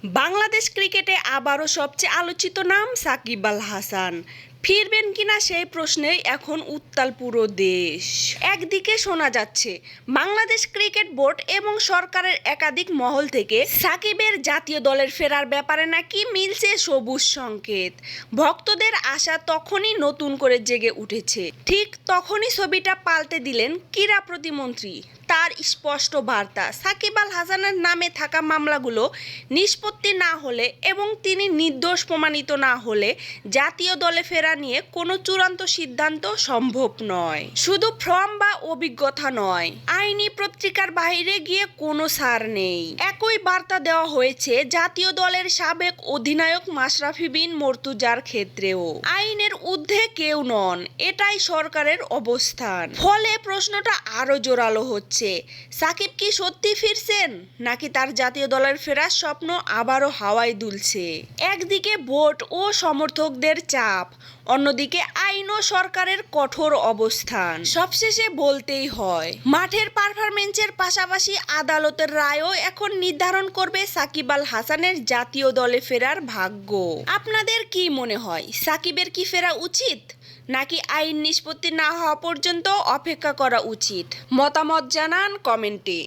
বাংলাদেশ ক্রিকেটে আবারও সবচেয়ে আলোচিত নাম সাকিব আল হাসান। ফিরবেন কিনা সেই প্রশ্নেই এখন উত্তাল পুরো দেশ। একদিকে শোনা যাচ্ছে বাংলাদেশ ক্রিকেট বোর্ড এবং সরকারের একাধিক মহল থেকে সাকিবের জাতীয় দলের ফেরার ব্যাপারে নাকি মিলছে সবুজ সংকেত। ভক্তদের আশা তখনই নতুন করে জেগে উঠেছে। ঠিক তখনই ছবিটা পাল্টে দিলেন ক্রীড়া প্রতিমন্ত্রী। তার স্পষ্ট বার্তা, সাকিব আল হাসানের নামে থাকা মামলাগুলো নিষ্পত্তি না হলে এবং তিনি নির্দোষ প্রমাণিত না হলে জাতীয় দলে ফেরা নিয়ে কোনো চূড়ান্ত সিদ্ধান্ত সম্ভব নয়। শুধু ফর্ম বা অভিজ্ঞতা নয়, আইনি পত্রিকার বাইরে গিয়ে কোনো ছাড় নেই। একই বার্তা দেওয়া হয়েছে জাতীয় দলের সাবেক অধিনায়ক মাশরাফি বিন মর্তুজার ক্ষেত্রেও। আইনের ঊর্ধ্বে কেউ নন, এটাই সরকারের অবস্থান। ফলে প্রশ্নটা আরো জোরালো হচ্ছে, সাকিব কি সত্যি ফিরছেন নাকি তার জাতীয় দলের ফেরার স্বপ্ন আবারও হাওয়ায় দুলছে। একদিকে বোর্ড ও সমর্থকদের চাপ, অন্যদিকে আইন ও সরকারের কঠোর অবস্থান। সবশেষে বলতেই হয়, মাঠের পারফরমেন্সের পাশাপাশি আদালতের রায়ও এখন নির্ধারণ করবে সাকিব আল হাসানের জাতীয় দলে ফেরার ভাগ্য। আপনাদের কি মনে হয়, সাকিবের কি ফেরা উচিত নাকি আইন নিষ্পত্তি না হওয়া পর্যন্ত অপেক্ষা করা উচিত? মতামত জানান কমেন্টে।